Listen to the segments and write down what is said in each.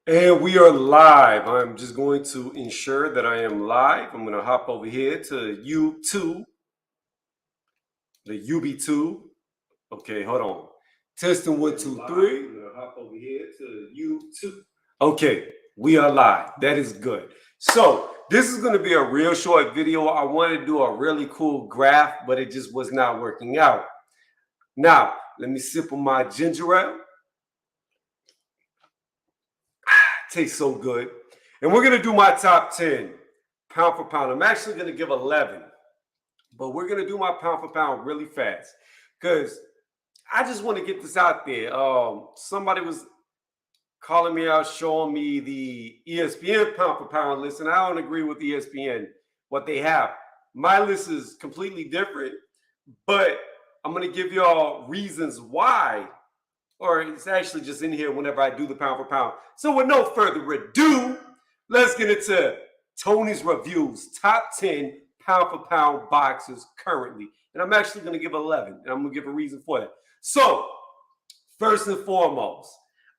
And we are live. I'm just going to ensure that I am live. I'm going to hop over here to YouTube, the UB2. Okay, hold on. Testing 1, 2, 3. I'm going to hop over here to YouTube. Okay, we are live. That is good. So this is going to be a real short video. I wanted to do a really cool graph, but it just was not working out. Now, let me sip on my ginger ale. Tastes so good. And we're going to do my top 10 pound for pound. I'm actually going to give 11, but we're going to do my pound for pound really fast because I just want to get this out there. Somebody was calling me out, showing me the ESPN pound for pound list, and I don't agree with ESPN, what they have. My list is completely different, but I'm going to give y'all reasons why, or it's actually just in here whenever I do the pound for pound. So with no further ado, let's get into Tony's Reviews, top 10 pound for pound boxers currently. And I'm actually going to give 11, and I'm going to give a reason for that. So, first and foremost,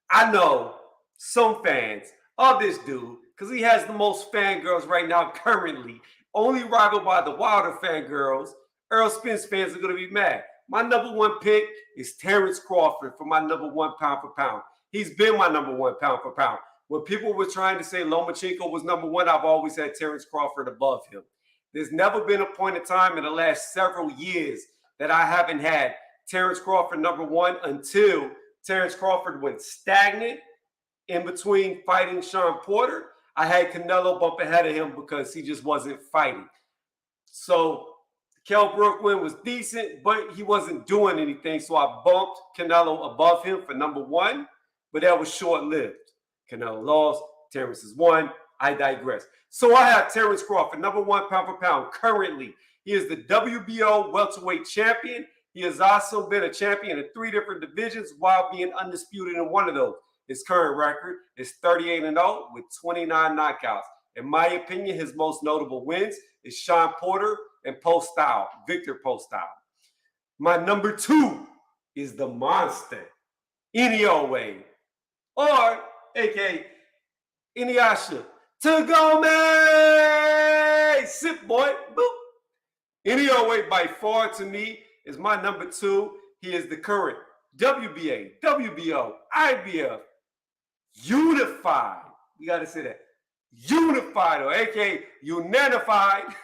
I know some fans of this dude, because he has the most fangirls right now currently, only rivaled by the Wilder fangirls. Earl Spence fans are going to be mad. My number one pick is Terrence Crawford for my number one pound for pound. He's been my number one pound for pound. When people were trying to say Lomachenko was number one, I've always had Terrence Crawford above him. There's never been a point in time in the last several years that I haven't had Terrence Crawford number one until Terrence Crawford went stagnant in between fighting Sean Porter. I had Canelo bump ahead of him because he just wasn't fighting. So Kell Brook win was decent, but he wasn't doing anything. So I bumped Canelo above him for number one, but that was short-lived. Canelo lost, Terrence is won. I digress. So I have Terrence Crawford, number one pound for pound currently. He is the WBO welterweight champion. He has also been a champion in 3 different divisions while being undisputed in one of those. His current record is 38-0 with 29 knockouts. In my opinion, his most notable wins is Sean Porter and Victor Postile. My number 2 is the monster, Inoue, or aka Inuyasha Tagome. Sip boy, boop. Inoue by far to me is my number 2. He is the current WBA, WBO, IBF unified. You got to say that. Unified, or aka unanified.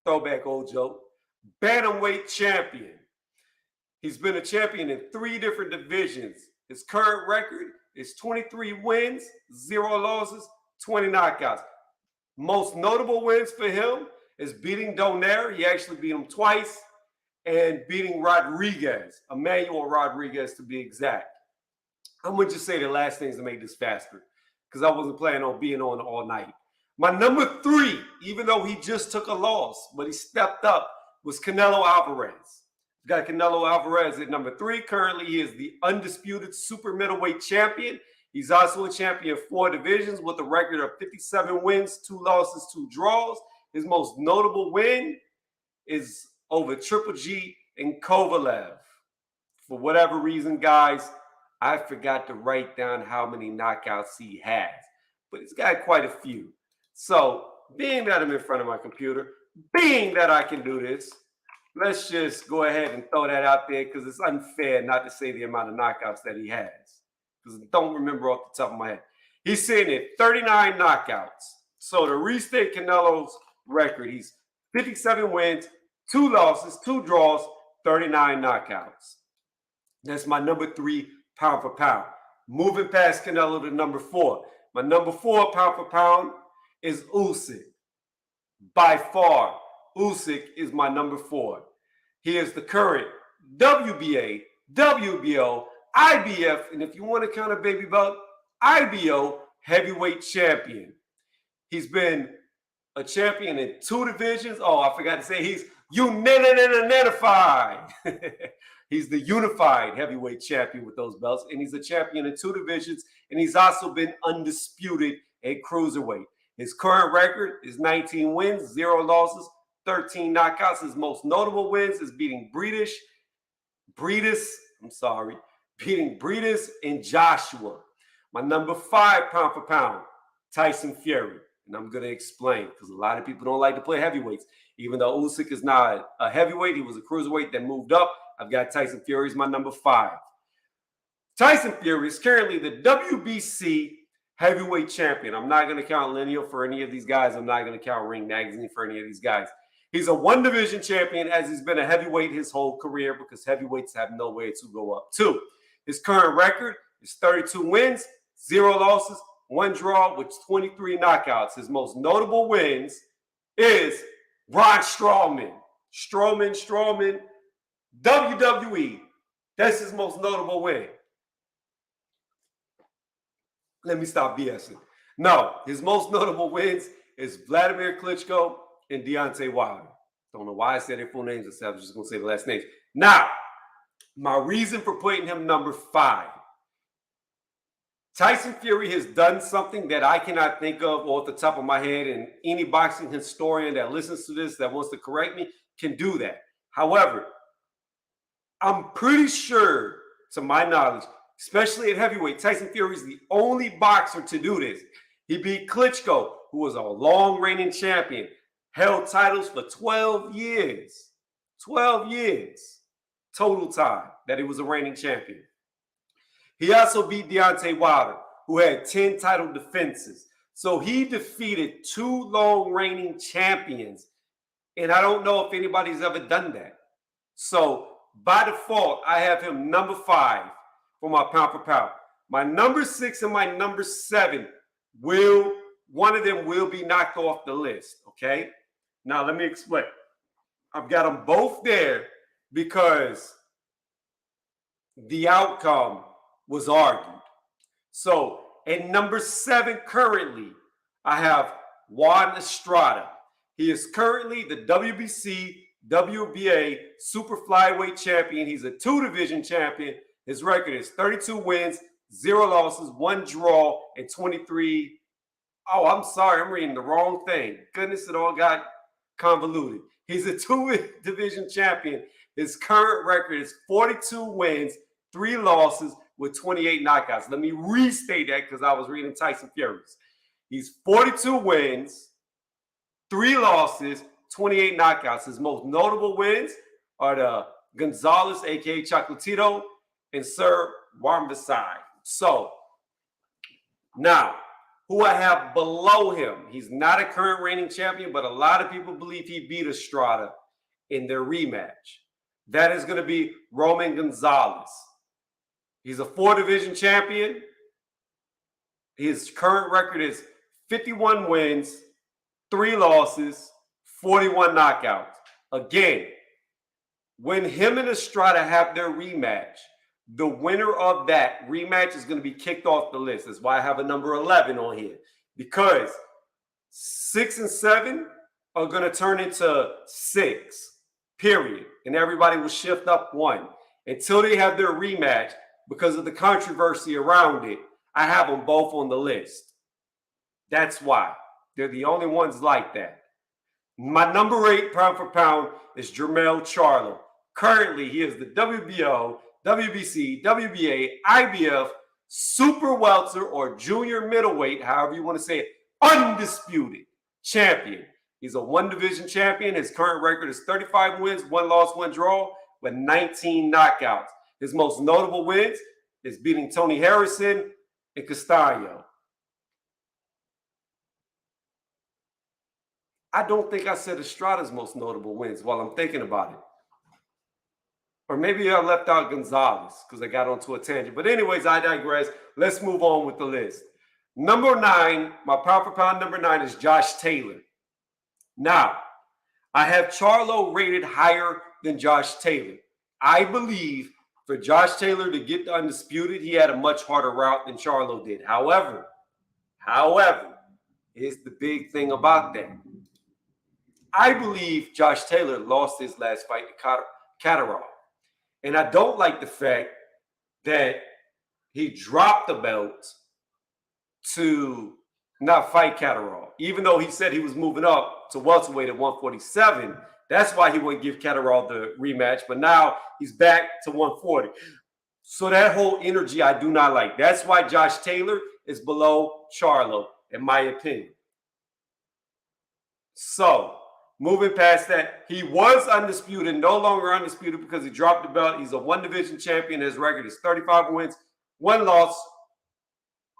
Throwback old joke. Bantamweight champion. He's been a champion in 3 different divisions. His current record is 23 wins, 0 losses, 20 knockouts. Most notable wins for him is beating Donaire. He actually beat him twice. And beating Rodriguez, Emmanuel Rodriguez to be exact. I'm going to just say the last things to make this faster because I wasn't planning on being on all night. My number 3, even though he just took a loss, but he stepped up, was Canelo Alvarez. We've got Canelo Alvarez at number 3. Currently, he is the undisputed super middleweight champion. He's also a champion of 4 divisions with a record of 57 wins, 2 losses, 2 draws. His most notable win is over Triple G and Kovalev. For whatever reason, guys, I forgot to write down how many knockouts he has, but he's got quite a few. So, being that I'm in front of my computer, being that I can do this, let's just go ahead and throw that out there because it's unfair not to say the amount of knockouts that he has. Because I don't remember off the top of my head. He's sitting at 39 knockouts. So to restate Canelo's record, he's 57 wins, 2 losses, 2 draws, 39 knockouts. That's my number 3 pound for pound. Moving past Canelo to number 4. My number 4 pound for pound is Usyk. By far, Usyk is my number 4. He is the current WBA, WBO, IBF, and if you want to count a baby belt, IBO heavyweight champion. He's been a champion in 2 divisions. Oh, I forgot to say he's unified. He's the unified heavyweight champion with those belts, and he's a champion in 2 divisions, and he's also been undisputed at cruiserweight. His current record is 19 wins, 0 losses, 13 knockouts. His most notable wins is beating Breedis and Joshua. My number 5 pound for pound, Tyson Fury. And I'm going to explain because a lot of people don't like to play heavyweights. Even though Usyk is not a heavyweight, he was a cruiserweight that moved up. I've got Tyson Fury as my number 5. Tyson Fury is currently the WBC heavyweight champion. I'm not going to count Lineal for any of these guys. I'm not going to count Ring Magazine for any of these guys. He's a one division champion as he's been a heavyweight his whole career because heavyweights have nowhere to go up to. His current record is 32 wins, 0 losses, 1 draw with 23 knockouts. His most notable wins is Braun Strowman. Strowman, WWE. That's his most notable win. Let me stop BSing. No, his most notable wins is Vladimir Klitschko and Deontay Wilder. Don't know why I said their full names instead. I was just going to say the last names. Now, my reason for putting him number 5. Tyson Fury has done something that I cannot think of off the top of my head, and any boxing historian that listens to this that wants to correct me can do that. However, I'm pretty sure, to my knowledge, especially at heavyweight, Tyson Fury is the only boxer to do this. He beat Klitschko, who was a long reigning champion, held titles for 12 years. 12 years total time that he was a reigning champion. He also beat Deontay Wilder, who had 10 title defenses. So he defeated 2 long reigning champions. And I don't know if anybody's ever done that. So by default, I have him number 5 for my pound for pound. My number 6 and my number 7 one of them will be knocked off the list, okay? Now, let me explain. I've got them both there because the outcome was argued. So, at number 7 currently, I have Juan Estrada. He is currently the WBC, WBA super flyweight champion. He's a 2-division champion. His record is 32 wins, 0 losses, 1 draw, and 23. Oh, I'm sorry. I'm reading the wrong thing. Goodness, it all got convoluted. He's a 2-division champion. His current record is 42 wins, 3 losses with 28 knockouts. Let me restate that because I was reading Tyson Fury's. He's 42 wins, 3 losses, 28 knockouts. His most notable wins are the Gonzalez, a.k.a. Chocolatito, and Sir Warmbasai. So, now, who I have below him, he's not a current reigning champion, but a lot of people believe he beat Estrada in their rematch. That is going to be Roman Gonzalez. He's a 4-division champion. His current record is 51 wins, 3 losses, 41 knockouts. Again, when him and Estrada have their rematch, the winner of that rematch is going to be kicked off the list. That's why I have a number 11 on here. Because 6 and 7 are going to turn into 6, period. And everybody will shift up 1 until they have their rematch. Because of the controversy around it, I have them both on the list. That's why. They're the only ones like that. My number 8 pound for pound is Jermell Charlo. Currently, he is the WBO, WBC, WBA, IBF, super welter or junior middleweight, however you want to say it, undisputed champion. He's a 1-division champion. His current record is 35 wins, 1 loss, 1 draw, with 19 knockouts. His most notable wins is beating Tony Harrison and Castaño. I don't think I said Estrada's most notable wins while I'm thinking about it. Or maybe I left out Gonzalez because I got onto a tangent. But anyways, I digress. Let's move on with the list. Number 9, my pound for pound number 9 is Josh Taylor. Now, I have Charlo rated higher than Josh Taylor. I believe for Josh Taylor to get the undisputed, he had a much harder route than Charlo did. However, here's the big thing about that. I believe Josh Taylor lost his last fight to Catterall. And I don't like the fact that he dropped the belt to not fight Catterall. Even though he said he was moving up to welterweight at 147, that's why he wouldn't give Catterall the rematch. But now he's back to 140. So that whole energy I do not like. That's why Josh Taylor is below Charlo, in my opinion. So, moving past that, he was undisputed, no longer undisputed because he dropped the belt. He's a one division champion. His record is 35 wins, 1 loss.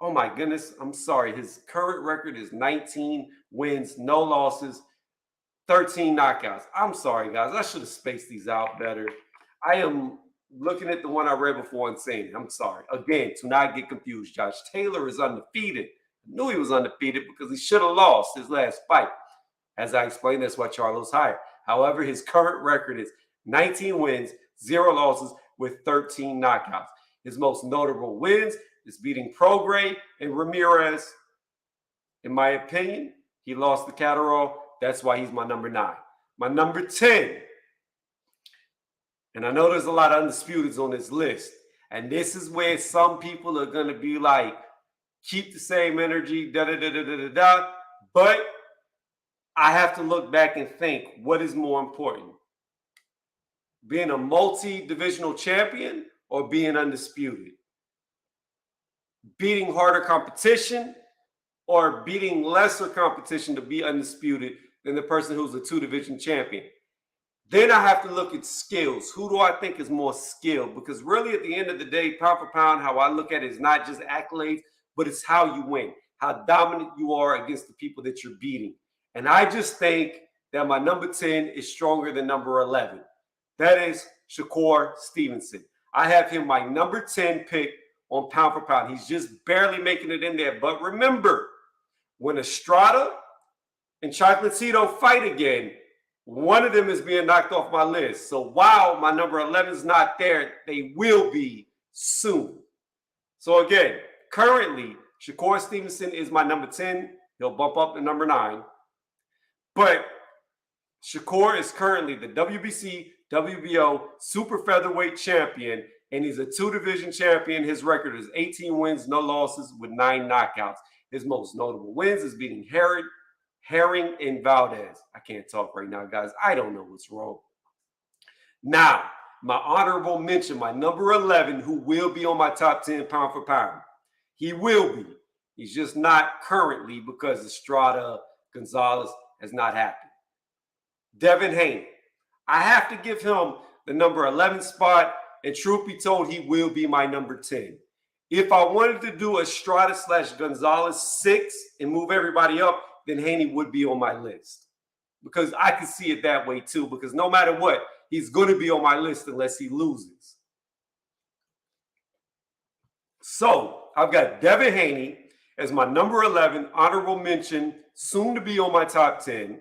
Oh my goodness, I'm sorry. His current record is 19 wins, no losses, 13 knockouts. I'm sorry, guys. I should have spaced these out better. I am looking at the one I read before and saying it. I'm sorry. Again, to not get confused, Josh Taylor is undefeated. I knew he was undefeated because he should have lost his last fight. As I explained, that's why Charlo's higher. However, his current record is 19 wins, 0 losses with 13 knockouts. His most notable wins is beating Prograis and Ramirez. In my opinion, he lost the Catterall. That's why he's my number 9. My number 10, and I know there's a lot of undisputeds on this list, and this is where some people are going to be like, keep the same energy, da-da-da-da-da-da-da, but I have to look back and think, what is more important? Being a multi-divisional champion or being undisputed? Beating harder competition or beating lesser competition to be undisputed than the person who's a 2-division champion? Then I have to look at skills. Who do I think is more skilled? Because really at the end of the day, pound for pound, how I look at it is not just accolades, but it's how you win, how dominant you are against the people that you're beating. And I just think that my number 10 is stronger than number 11. That is Shakur Stevenson. I have him my number 10 pick on pound for pound. He's just barely making it in there. But remember, when Estrada and Chocolatito fight again, one of them is being knocked off my list. So while my number 11 is not there, they will be soon. So again, currently, Shakur Stevenson is my number 10. He'll bump up to number 9. But Shakur is currently the WBC, WBO super featherweight champion, and he's a 2-division champion. His record is 18 wins, no losses with 9 knockouts. His most notable wins is beating Herring and Valdez. I can't talk right now, guys. I don't know what's wrong. Now, my honorable mention, my number 11, who will be on my top 10 pound for pound. He will be. He's just not currently because Estrada, Gonzalez has not happened. Devin Haney. I have to give him the number 11 spot, and truth be told, he will be my number 10. If I wanted to do Estrada / Gonzalez 6 and move everybody up, then Haney would be on my list. Because I can see it that way too, because no matter what, he's going to be on my list unless he loses. So I've got Devin Haney as my number 11, honorable mention, soon to be on my top 10.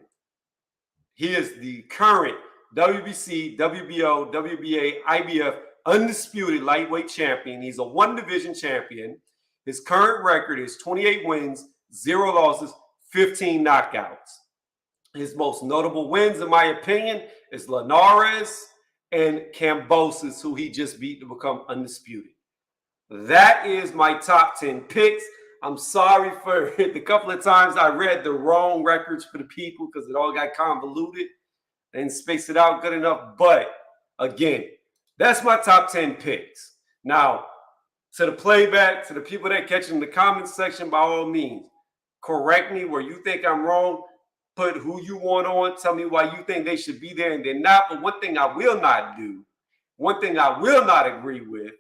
He is the current WBC, WBO, WBA, IBF undisputed lightweight champion. He's a 1-division champion. His current record is 28 wins, 0 losses, 15 knockouts. His most notable wins, in my opinion, is Linares and Kambosos, who he just beat to become undisputed. That is my top 10 picks. I'm sorry for the couple of times I read the wrong records for the people because it all got convoluted and spaced it out good enough. But again, that's my top 10 picks. Now, to the playback, to the people that catch in the comments section, by all means, correct me where you think I'm wrong. Put who you want on. Tell me why you think they should be there and they're not. But one thing I will not do, one thing I will not agree with,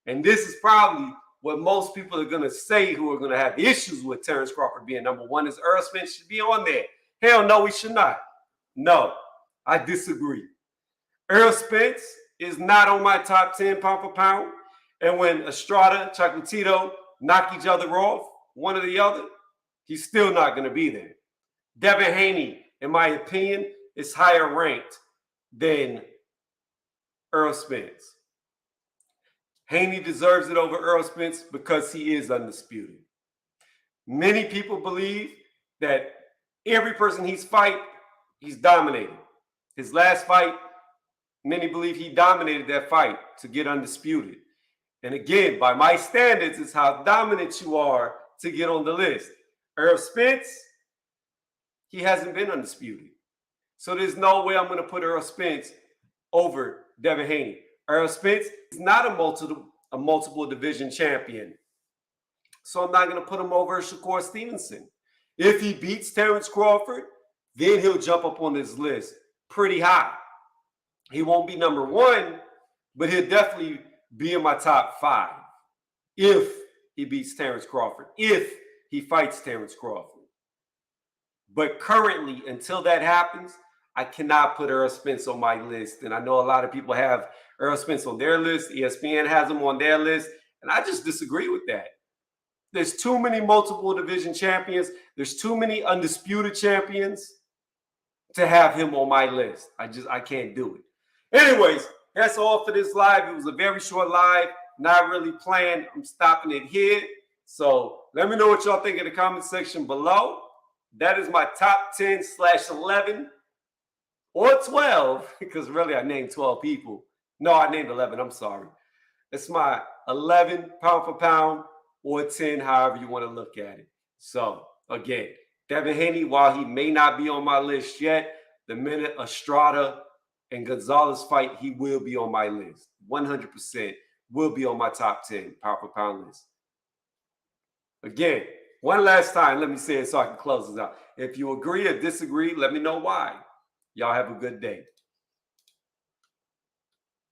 and this is probably what most people are going to say who are going to have issues with Terrence Crawford being number 1, is Errol Spence should be on there. Hell no, he should not. No, I disagree. Errol Spence is not on my top 10 pound for pound. And when Estrada, Chocolatito knock each other off, one or the other, he's still not going to be there. Devin Haney, in my opinion, is higher ranked than Errol Spence. Haney deserves it over Errol Spence because he is undisputed. Many people believe that every person he's dominated. His last fight, many believe he dominated that fight to get undisputed. And again, by my standards, it's how dominant you are to get on the list. Errol Spence, he hasn't been undisputed. So there's no way I'm going to put Errol Spence over Devin Haney. Errol Spence is not a a multiple division champion. So I'm not going to put him over Shakur Stevenson. If he beats Terrence Crawford, then he'll jump up on this list pretty high. He won't be number one, but he'll definitely be in my top 5 if he beats Terrence Crawford, if he fights Terrence Crawford. But currently, until that happens, I cannot put Errol Spence on my list. And I know a lot of people have Errol Spence on their list. ESPN has him on their list. And I just disagree with that. There's too many multiple division champions. There's too many undisputed champions to have him on my list. I can't do it. Anyways, that's all for this live. It was a very short live. Not really planned. I'm stopping it here. So let me know what y'all think in the comment section below. That is my top 10/11 or 12, because really I named 12 people. No, I named 11. I'm sorry. It's my 11 pound for pound or 10, however you want to look at it. So again, Devin Haney, while he may not be on my list yet, the minute Estrada and Gonzalez fight, he will be on my list. 100% will be on my top 10 pound for pound list. Again, one last time, let me say it so I can close this out. If you agree or disagree, let me know why. Y'all have a good day.